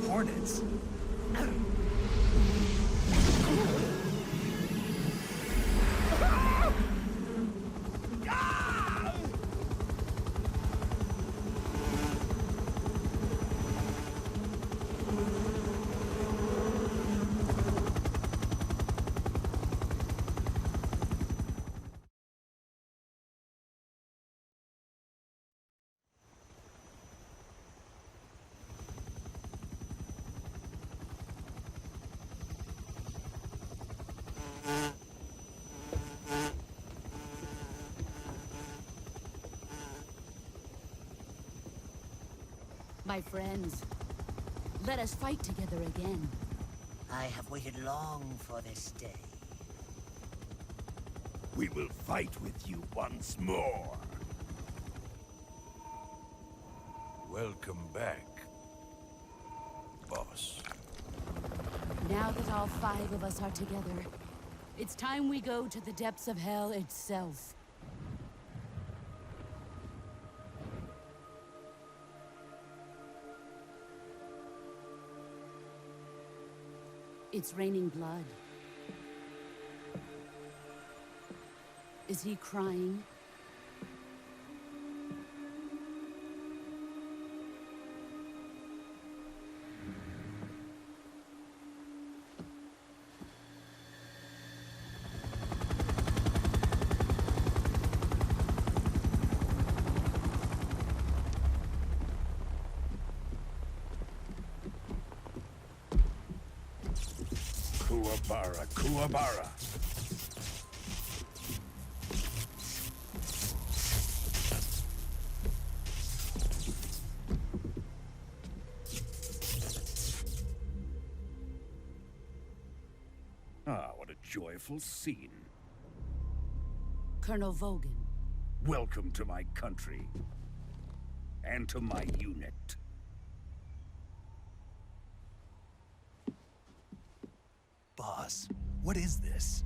Hornets? My friends, let us fight together again. I have waited long for this day. We will fight with you once more. Welcome back, boss. Now that all 5 of us are together, it's time we go to the depths of hell itself. It's raining blood. Is he crying? Kuwabara, Kuwabara. Ah, what a joyful scene. Colonel Vogan. Welcome to my country. And to my unit. Boss, what is this?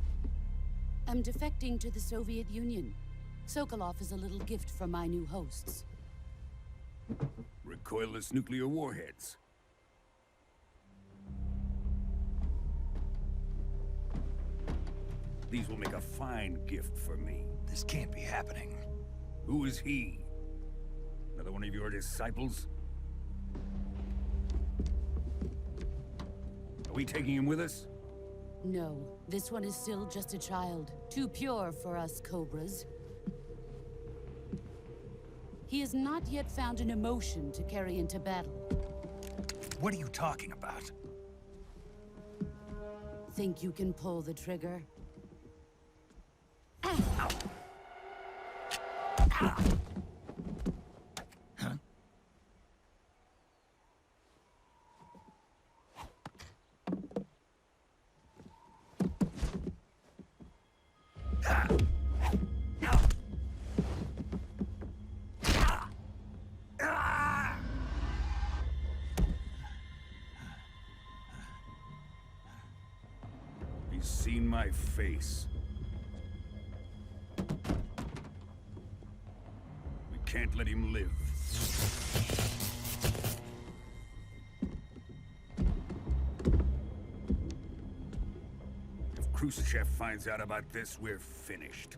I'm defecting to the Soviet Union. Sokolov is a little gift from my new hosts. Recoilless nuclear warheads. These will make a fine gift for me. This can't be happening. Who is he? Another one of your disciples? Are we taking him with us? No, this one is still just a child. Too pure for us Cobras. He has not yet found an emotion to carry into battle. What are you talking about? Think you can pull the trigger? He's seen my face. We can't let him live. If Khrushchev finds out about this, we're finished.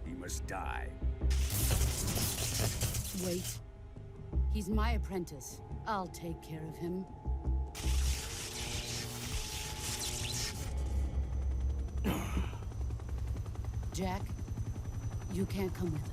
He must die. Wait. He's my apprentice. I'll take care of him. Jack, you can't come with us.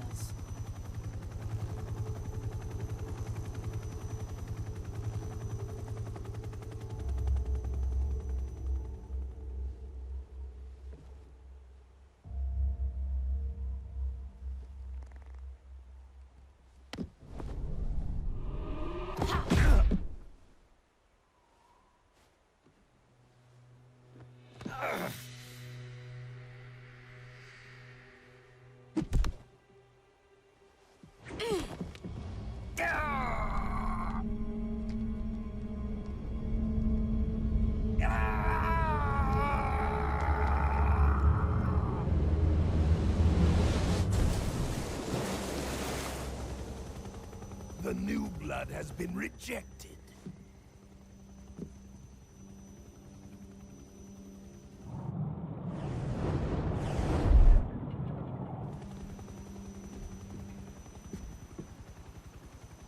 The new blood has been rejected.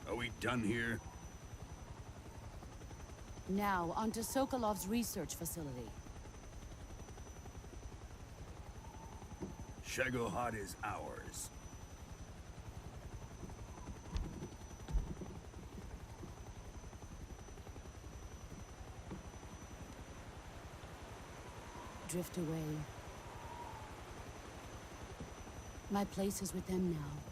Are we done here? Now, onto Sokolov's research facility. Shagohod is ours. Drift away. My place is with them now.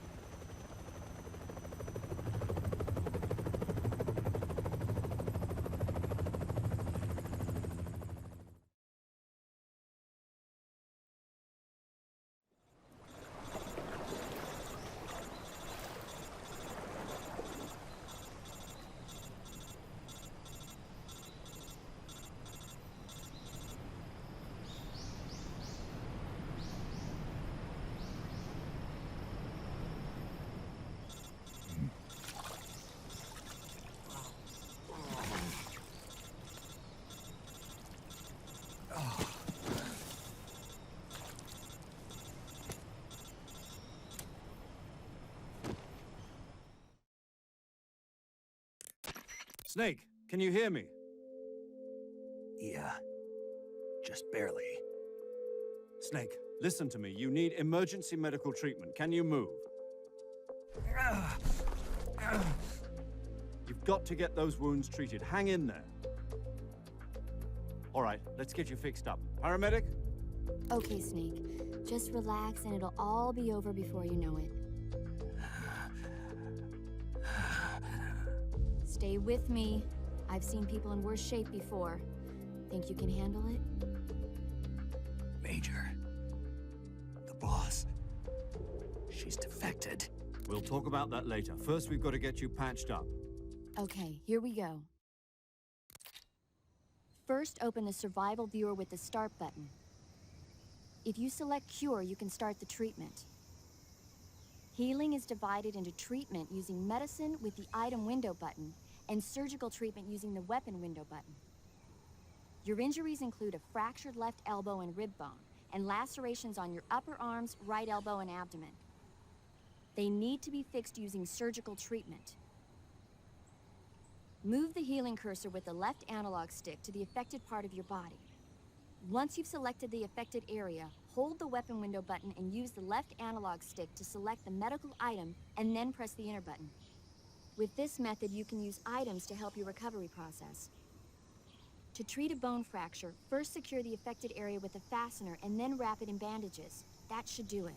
Snake, can you hear me? Yeah. Just barely. Snake, listen to me. You need emergency medical treatment. Can you move? You've got to get those wounds treated. Hang in there. All right, let's get you fixed up. Paramedic? Okay, Snake. Just relax and it'll all be over before you know it. Stay with me. I've seen people in worse shape before. Think you can handle it? Major. The boss. She's defected. We'll talk about that later. First, we've got to get you patched up. Okay, here we go. First, open the survival viewer with the start button. If you select cure, you can start the treatment. Healing is divided into treatment using medicine with the item window button and surgical treatment using the weapon window button. Your injuries include a fractured left elbow and rib bone, and lacerations on your upper arms, right elbow, and abdomen. They need to be fixed using surgical treatment. Move the healing cursor with the left analog stick to the affected part of your body. Once you've selected the affected area, hold the weapon window button and use the left analog stick to select the medical item, and then press the enter button. With this method, you can use items to help your recovery process. To treat a bone fracture, first secure the affected area with a fastener and then wrap it in bandages. That should do it.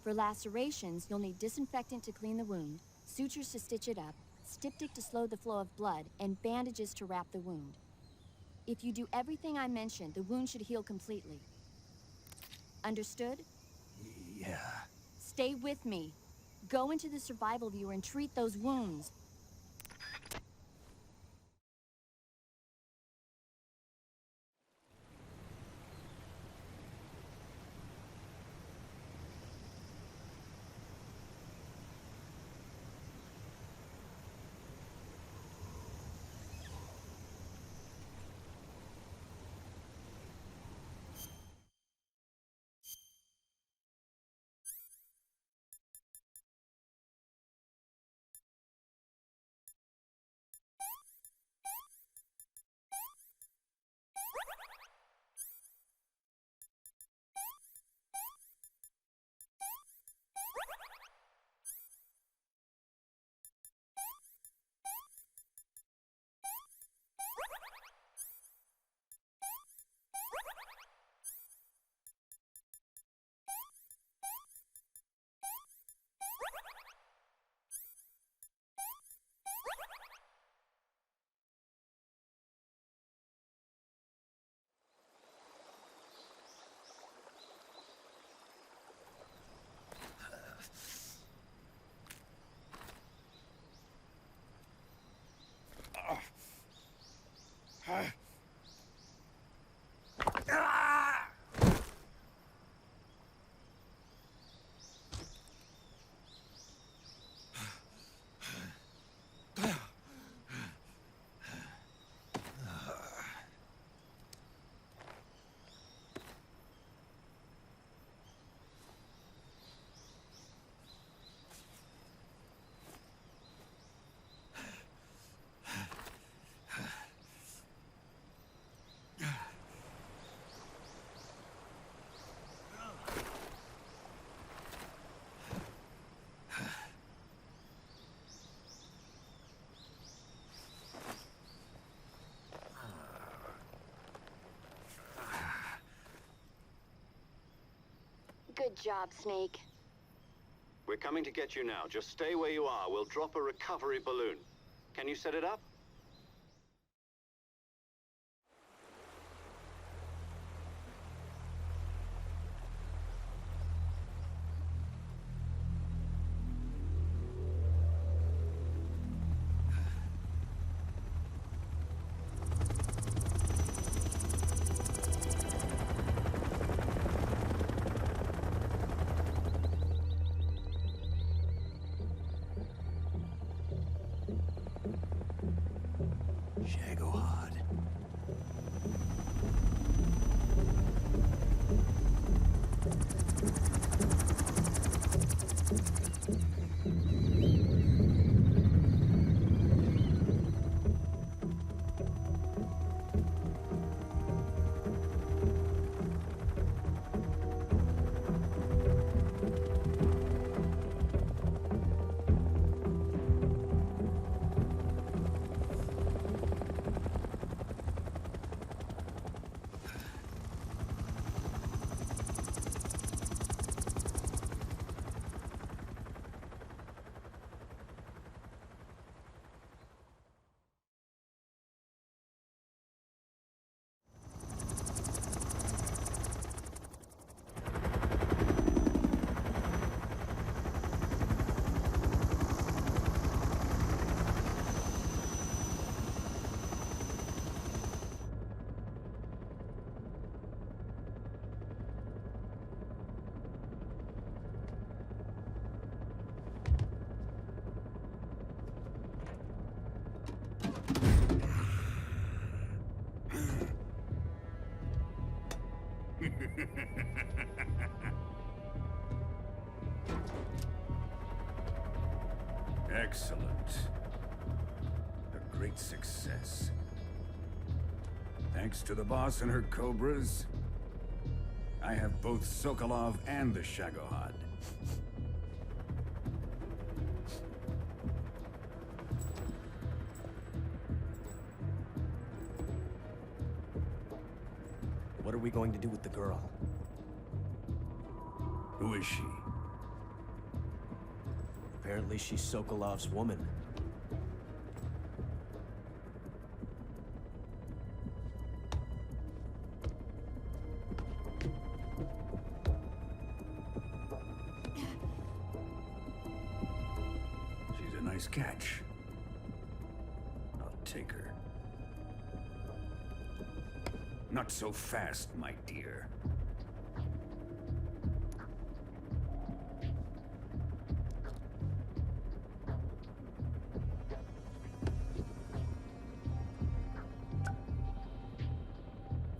For lacerations, you'll need disinfectant to clean the wound, sutures to stitch it up, styptic to slow the flow of blood, and bandages to wrap the wound. If you do everything I mentioned, the wound should heal completely. Understood? Yeah. Stay with me. Go into the survival viewer and treat those wounds. Good job, Snake. We're coming to get you now. Just stay where you are. We'll drop a recovery balloon. Can you set it up? Shagohod. Excellent. A great success. Thanks to the boss and her cobras, I have both Sokolov and the Shagohod. What are we going to do with the girl? Who is she? Apparently she's Sokolov's woman. She's a nice catch. I'll take her. Not so fast, my dear.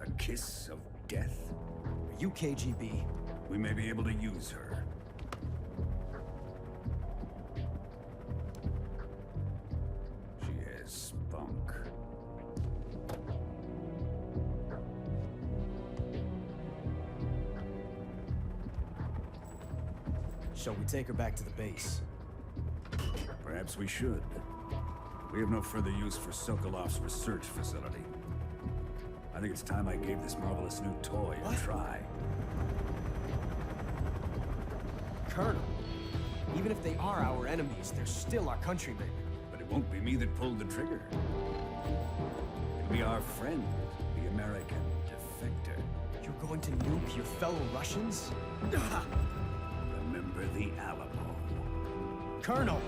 A kiss of death? Are you KGB? We may be able to use her. She has spunk. Shall we take her back to the base? Perhaps we should. We have no further use for Sokolov's research facility. I think it's time I gave this marvelous new toy a try. Colonel, even if they are our enemies, they're still our countrymen. But it won't be me that pulled the trigger. It'll be our friend, the American defector. You're going to nuke your fellow Russians? Remember the Alamo. Colonel!